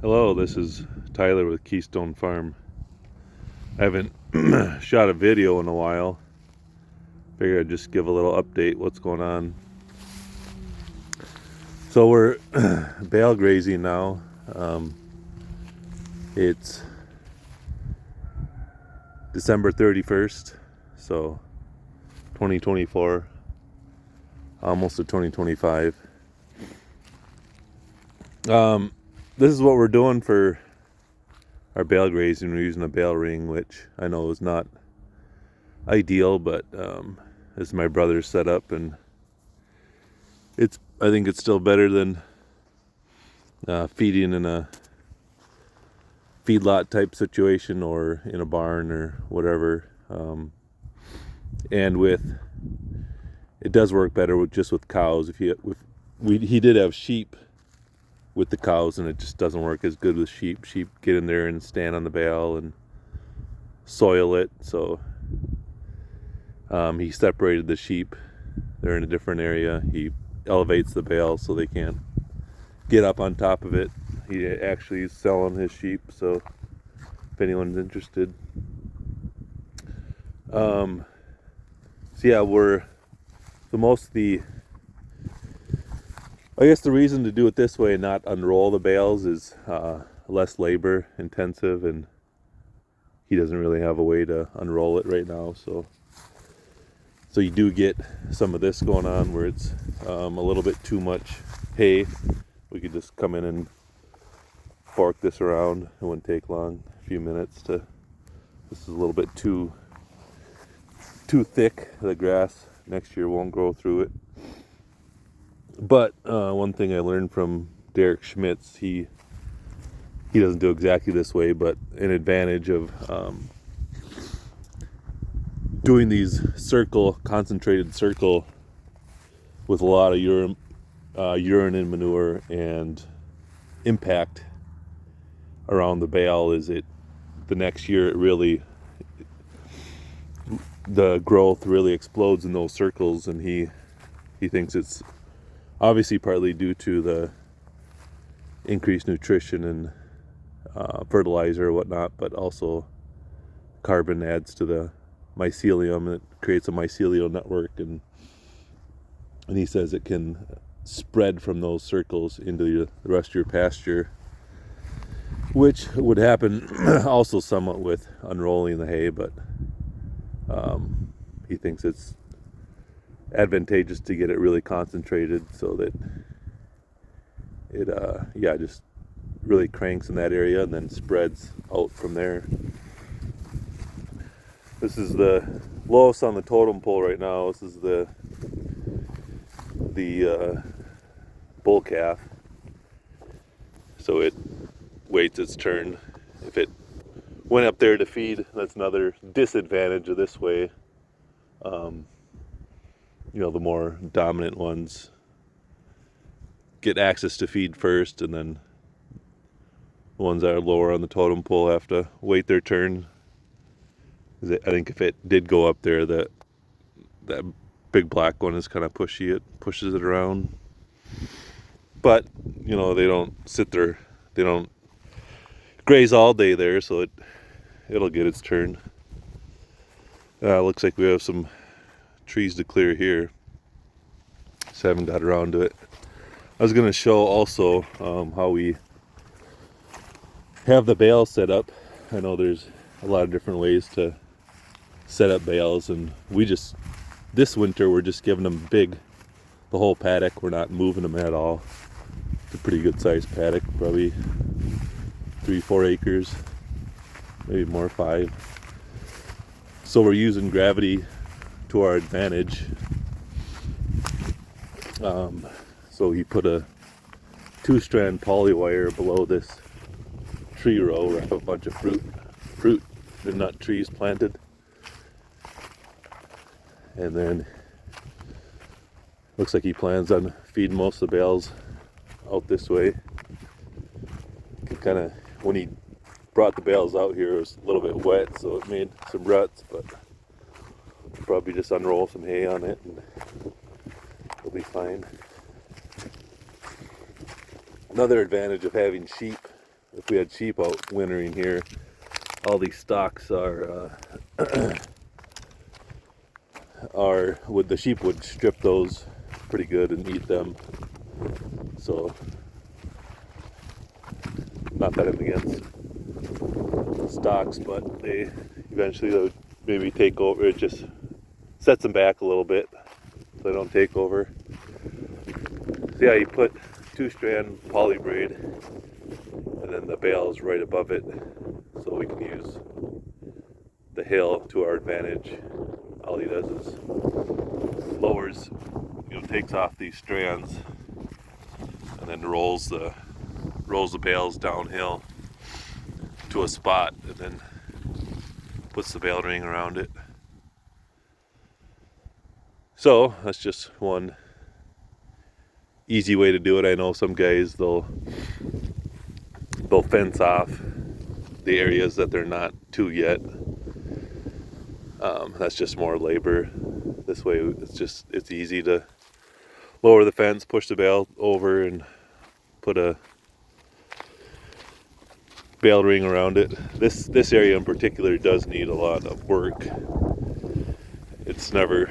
Hello, this is Tyler with Keystone Farm. I haven't shot a video in a while. Figured I'd just give a little update what's going on. So we're bale grazing now. It's December 31st, so 2024, almost to 2025. This is what we're doing for our bale grazing. We're using a bale ring, which I know is not ideal, but this is my brother's setup, and I think it's still better than feeding in a feedlot type situation or in a barn or whatever. And it does work better with cows. He did have sheep with the cows, and it just doesn't work as good with sheep. Sheep get in there and stand on the bale and soil it. So he separated the sheep. They're in a different area. He elevates the bale so they can't get up on top of it. He actually is selling his sheep, so if anyone's interested. So yeah, I guess the reason to do it this way and not unroll the bales is less labor intensive, and he doesn't really have a way to unroll it right now. So you do get some of this going on where it's a little bit too much hay. We could just come in and fork this around. It wouldn't take long, a few minutes. This is a little bit too thick. The grass next year won't grow through it. But one thing I learned from Derek Schmitz, he doesn't do exactly this way, but an advantage of doing these concentrated circle with a lot of urine and manure and impact around the bale is the next year the growth really explodes in those circles, and he thinks it's obviously partly due to the increased nutrition and fertilizer or whatnot, but also carbon adds to the mycelium. It creates a mycelial network, and he says it can spread from those circles into the rest of your pasture, which would happen also somewhat with unrolling the hay, but he thinks it's advantageous to get it really concentrated so that it just really cranks in that area and then spreads out from there. This is the lowest on the totem pole right now. This is the bull calf. So it waits its turn. If it went up there to feed, that's another disadvantage of this way. The more dominant ones get access to feed first, and then the ones that are lower on the totem pole have to wait their turn. I think if it did go up there, that big black one is kind of pushy. It pushes it around. But, they don't sit there. They don't graze all day there, so it'll get its turn. Looks like we have some trees to clear here. Just haven't got around to it. I was going to show also how we have the bale set up. I know there's a lot of different ways to set up bales, and this winter we're just giving them the whole paddock. We're not moving them at all. It's a pretty good sized paddock, probably 3-4 acres, maybe more, 5. So we're using gravity to our advantage. So he put a 2-strand poly wire below this tree row where I have a bunch of fruit and nut trees planted. And then looks like he plans on feeding most of the bales out this way. When he brought the bales out here, it was a little bit wet, so it made some ruts, but probably just unroll some hay on it and it'll be fine. Another advantage of having sheep if we had sheep out wintering here, all these stalks are would the sheep would strip those pretty good and eat them. So not that I'm against stalks, but they eventually would maybe take over. It just sets them back a little bit so they don't take over. So yeah, you put 2-strand poly braid and then the bale is right above it, so we can use the hail to our advantage. All he does is lowers, takes off these strands and then rolls the bales downhill to a spot and then puts the bale ring around it. So that's just one easy way to do it. I know some guys they'll fence off the areas that they're not to yet. That's just more labor. This way it's easy to lower the fence, push the bale over, and put a bale ring around it. This area in particular does need a lot of work. It's never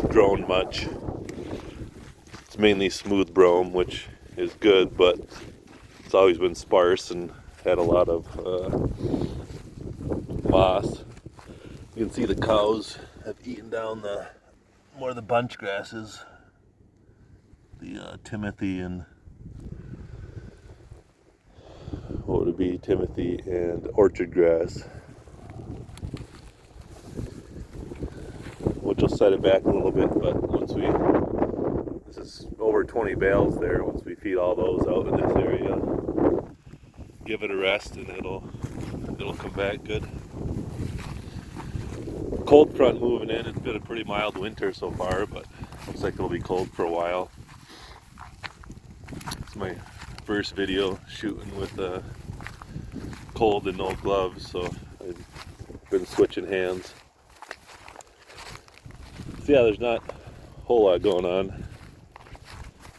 grown much. It's mainly smooth brome, which is good, but it's always been sparse and had a lot of moss. You can see the cows have eaten down more of the bunch grasses, the Timothy and what would it be? Timothy and orchard grass, which will set it back a little bit. But this is over 20 bales there. Once we feed all those out in this area, give it a rest, and it'll come back good. Cold front moving in. It's been a pretty mild winter so far, but looks like it'll be cold for a while. It's my first video shooting with cold and no gloves, so I've been switching hands. So yeah, there's not a whole lot going on.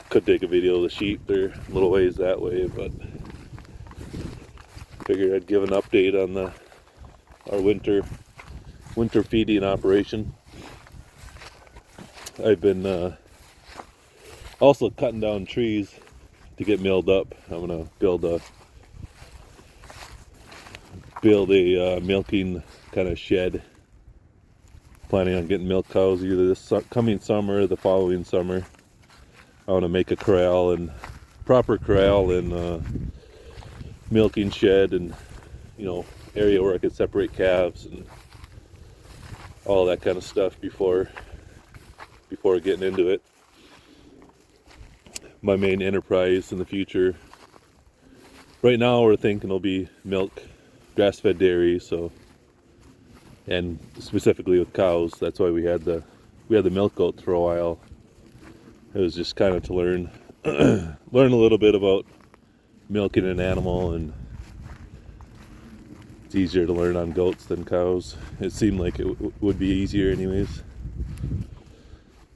Could take a video of the sheep. They're a little ways that way, but figured I'd give an update on our winter feeding operation. I've been also cutting down trees to get milled up. I'm gonna build a milking kind of shed. Planning on getting milk cows either this coming summer or the following summer. I want to make a proper corral and milking shed, and area where I could separate calves and all that kind of stuff before getting into it. My main enterprise in the future, right now we're thinking it'll be milk, grass-fed dairy, and specifically with cows. That's why we had the milk goats for a while. It was just kind of to learn a little bit about milking an animal, and it's easier to learn on goats than cows. It seemed like it would be easier anyways.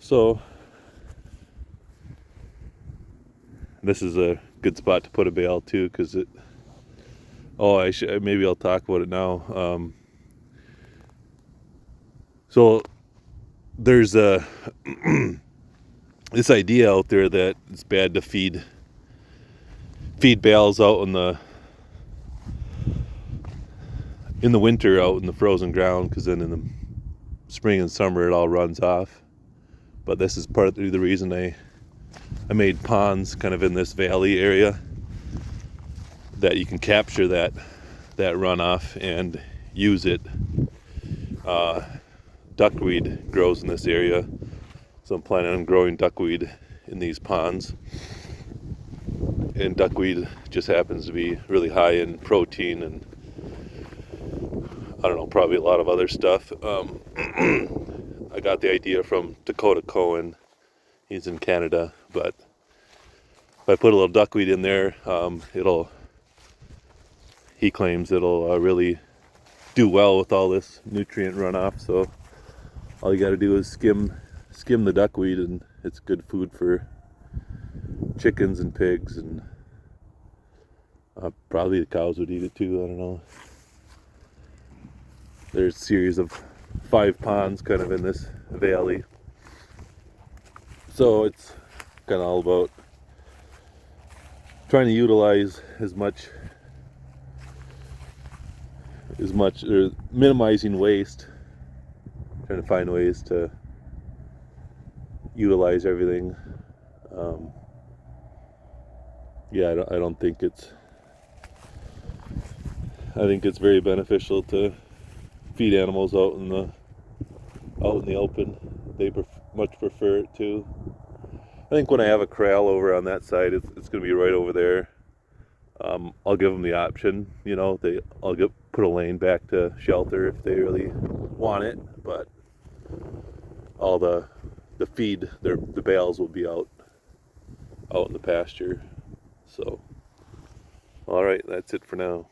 So this is a good spot to put a bale too, because maybe I'll talk about it now. So there's this idea out there that it's bad to feed bales out in the winter out in the frozen ground, because then in the spring and summer it all runs off. But this is part of the reason I made ponds kind of in this valley area, that you can capture that runoff and use it. Duckweed grows in this area, so I'm planning on growing duckweed in these ponds. And duckweed just happens to be really high in protein and I don't know, probably a lot of other stuff. I got the idea from Dakota Cohen. He's in Canada, but if I put a little duckweed in there, he claims it'll really do well with all this nutrient runoff. So all you got to do is skim the duckweed, and it's good food for chickens and pigs and Probably the cows would eat it too. I don't know. There's a series of 5 ponds kind of in this valley. So it's kind of all about trying to utilize as much or minimizing waste, trying to find ways to utilize everything. Yeah, I don't think I think it's very beneficial to feed animals out in the open. They much prefer it too. I think when I have a corral over on that side, it's going to be right over there. I'll give them the option, I'll put a lane back to shelter if they really want it, but all the feed, the bales will be out in the pasture. So, all right, that's it for now.